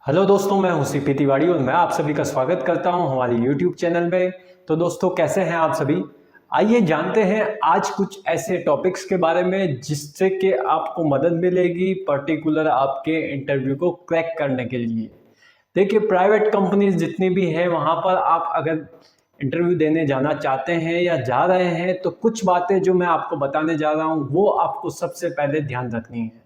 Hello दोस्तों, मैं हूं सीपी तिवारी और मैं आप सभी का स्वागत करता हूं हमारे YouTube चैनल में। तो दोस्तों, कैसे हैं आप सभी? आइए जानते हैं आज कुछ ऐसे टॉपिक्स के बारे में जिससे कि आपको मदद मिलेगी पर्टिकुलर आपके इंटरव्यू को क्रैक करने के लिए। देखिए, प्राइवेट कंपनीज जितनी भी हैं वहां पर आप अगर इंटरव्यू देने जाना चाहते हैं या जा रहे हैं तो कुछ बातें जो मैं आपको बताने जा रहा हूं वो आपको सबसे पहले ध्यान रखनी है।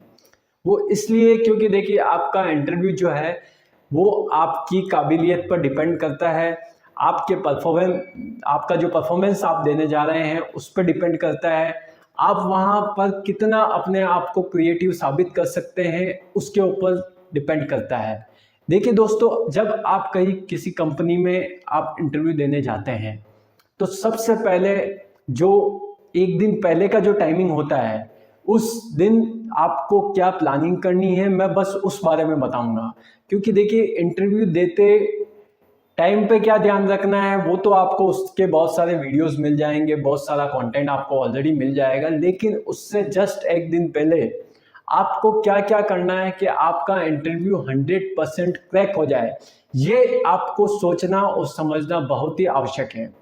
वो इसलिए क्योंकि देखिए, आपका इंटरव्यू जो है वो आपकी काबिलियत पर डिपेंड करता है। आपके परफॉर्मेंस, आपका जो परफॉर्मेंस आप देने जा रहे हैं उस पर डिपेंड करता है। आप वहाँ पर कितना अपने आप को क्रिएटिव साबित कर सकते हैं उसके ऊपर डिपेंड करता है। देखिए दोस्तों, जब आप कहीं किसी कंपनी में आप इंटरव्यू देने जाते हैं तो सबसे पहले जो एक दिन पहले का जो टाइमिंग होता है उस दिन आपको क्या प्लानिंग करनी है मैं बस उस बारे में बताऊंगा। क्योंकि देखिए, इंटरव्यू देते टाइम पे क्या ध्यान रखना है वो तो आपको उसके बहुत सारे वीडियोस मिल जाएंगे, बहुत सारा कंटेंट आपको ऑलरेडी मिल जाएगा। लेकिन उससे जस्ट एक दिन पहले आपको क्या क्या करना है कि आपका इंटरव्यू 100% क्रैक हो जाए, ये आपको सोचना और समझना बहुत ही आवश्यक है।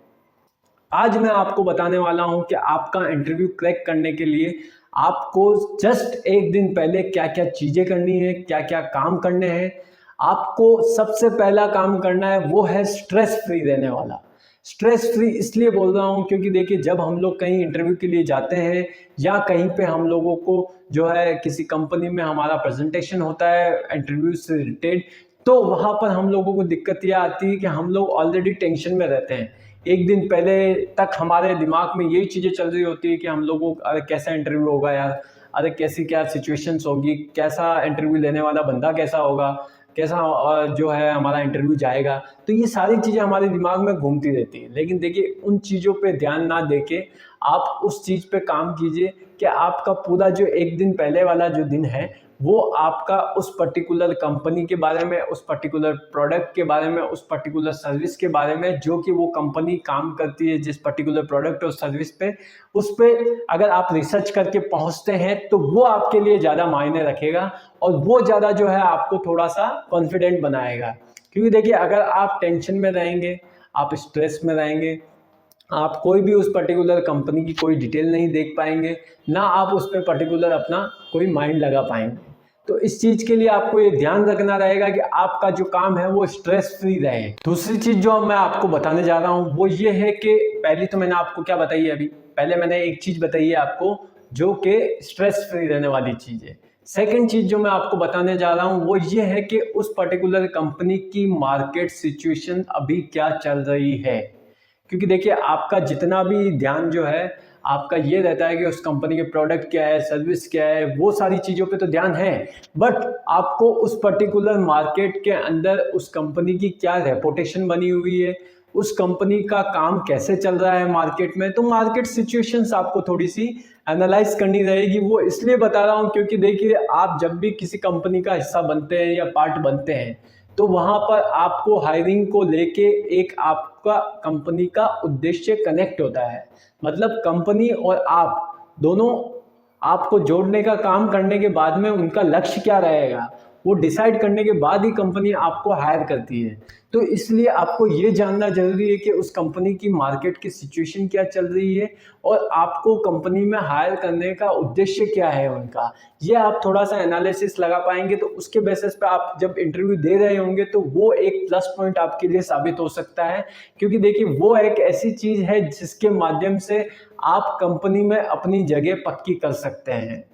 आज मैं आपको बताने वाला हूं कि आपका इंटरव्यू क्रैक करने के लिए आपको जस्ट एक दिन पहले क्या क्या चीजें करनी है, क्या क्या काम करने हैं। आपको सबसे पहला काम करना है वो है स्ट्रेस फ्री रहने वाला। स्ट्रेस फ्री इसलिए बोल रहा हूं क्योंकि देखिए, जब हम लोग कहीं इंटरव्यू के लिए जाते हैं या कहीं पे हम लोगों को जो है किसी कंपनी में हमारा प्रेजेंटेशन होता है इंटरव्यू से रिलेटेड, तो वहां पर हम लोगों को दिक्कत यह आती है कि हम लोग ऑलरेडी टेंशन में रहते हैं। एक दिन पहले तक हमारे दिमाग में यही चीज़ें चल रही होती है कि हम लोगों अरे कैसा इंटरव्यू होगा यार, अरे कैसी क्या सिचुएशंस होगी, कैसा इंटरव्यू लेने वाला बंदा कैसा होगा, कैसा जो है हमारा इंटरव्यू जाएगा। तो ये सारी चीज़ें हमारे दिमाग में घूमती रहती है। लेकिन देखिए, उन चीज़ों पे ध्यान ना देके आप उस चीज़ पे काम कीजिए कि आपका पूरा जो एक दिन पहले वाला जो दिन है वो आपका उस पर्टिकुलर कंपनी के बारे में, उस पर्टिकुलर प्रोडक्ट के बारे में, उस पर्टिकुलर सर्विस के बारे में जो कि वो कंपनी काम करती है, जिस पर्टिकुलर प्रोडक्ट और सर्विस पे, उस पे अगर आप रिसर्च करके पहुंचते हैं तो वो आपके लिए ज़्यादा मायने रखेगा और वो ज़्यादा जो है आपको थोड़ा सा कॉन्फिडेंट बनाएगा। क्योंकि देखिए, अगर आप टेंशन में रहेंगे, आप स्ट्रेस में रहेंगे, आप कोई भी उस पर्टिकुलर कंपनी की कोई डिटेल नहीं देख पाएंगे, ना आप उस पर पर्टिकुलर अपना कोई माइंड लगा पाएंगे। तो इस चीज़ के लिए आपको ये ध्यान रखना रहेगा कि आपका जो काम है वो स्ट्रेस फ्री रहे। दूसरी चीज़ जो मैं आपको बताने जा रहा हूँ वो ये है कि पहली तो मैंने आपको क्या बताई है, अभी पहले मैंने एक चीज़ बताई है आपको जो कि स्ट्रेस फ्री रहने वाली चीज़ है। सेकेंड चीज़ जो मैं आपको बताने जा रहा हूँ वो ये है कि उस पर्टिकुलर कंपनी की मार्केट सिचुएशन अभी क्या चल रही है। क्योंकि देखिए, आपका जितना भी ध्यान जो है आपका ये रहता है कि उस कंपनी के प्रोडक्ट क्या है, सर्विस क्या है, वो सारी चीज़ों पे तो ध्यान है, बट आपको उस पर्टिकुलर मार्केट के अंदर उस कंपनी की क्या रेपुटेशन बनी हुई है, उस कंपनी का काम कैसे चल रहा है मार्केट में। तो मार्केट सिचुएशंस आपको थोड़ी सी एनालाइज करनी रहेगी। वो इसलिए बता रहा हूँ क्योंकि देखिए, आप जब भी किसी कंपनी का हिस्सा बनते हैं या पार्ट बनते हैं तो वहां पर आपको हायरिंग को लेके एक आपका कंपनी का उद्देश्य कनेक्ट होता है। मतलब कंपनी और आप दोनों आपको जोड़ने का काम करने के बाद में उनका लक्ष्य क्या रहेगा वो डिसाइड करने के बाद ही कंपनी आपको हायर करती है। तो इसलिए आपको ये जानना जरूरी है कि उस कंपनी की मार्केट की सिचुएशन क्या चल रही है और आपको कंपनी में हायर करने का उद्देश्य क्या है उनका। ये आप थोड़ा सा एनालिसिस लगा पाएंगे तो उसके बेसिस पे आप जब इंटरव्यू दे रहे होंगे तो वो एक प्लस पॉइंट आपके लिए साबित हो सकता है। क्योंकि देखिए, वो एक ऐसी चीज है जिसके माध्यम से आप कंपनी में अपनी जगह पक्की कर सकते हैं।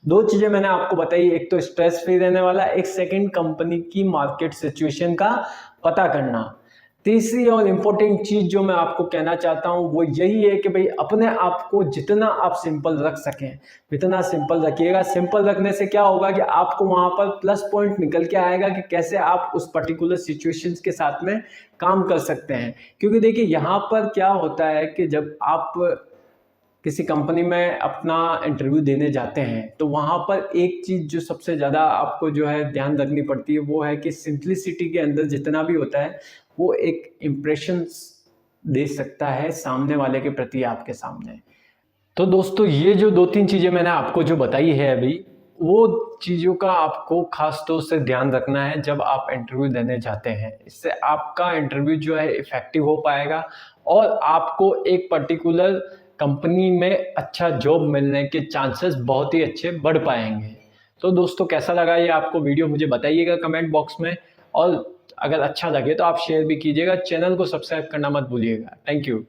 दो चीजें मैंने आपको बताई, एक तो स्ट्रेस फ्री रहने वाला, एक सेकंड कंपनी की मार्केट सिचुएशन का पता करना। तीसरी और इम्पोर्टेंट चीज जो मैं आपको कहना चाहता हूं वो यही है कि भाई अपने आप को जितना आप सिंपल रख सकें उतना सिंपल रखिएगा। सिंपल रखने से क्या होगा कि आपको वहां पर प्लस पॉइंट निकल के आएगा कि कैसे आप उस पर्टिकुलर सिचुएशंस के साथ में काम कर सकते हैं। क्योंकि देखिए, यहाँ पर क्या होता है कि जब आप किसी कंपनी में अपना इंटरव्यू देने जाते हैं तो वहाँ पर एक चीज़ जो सबसे ज़्यादा आपको जो है ध्यान रखनी पड़ती है वो है कि सिंप्लिसिटी के अंदर जितना भी होता है वो एक इम्प्रेशंस दे सकता है सामने वाले के प्रति आपके सामने। तो दोस्तों, ये जो दो तीन चीज़ें मैंने आपको जो बताई है अभी, वो चीज़ों का आपको खास तौर से ध्यान रखना है जब आप इंटरव्यू देने जाते हैं। इससे आपका इंटरव्यू जो है इफ़ेक्टिव हो पाएगा और आपको एक पर्टिकुलर कंपनी में अच्छा जॉब मिलने के चांसेस बहुत ही अच्छे बढ़ पाएंगे। तो दोस्तों कैसा लगा ये आपको वीडियो मुझे बताइएगा कमेंट बॉक्स में, और अगर अच्छा लगे तो आप शेयर भी कीजिएगा। चैनल को सब्सक्राइब करना मत भूलिएगा। Thank you.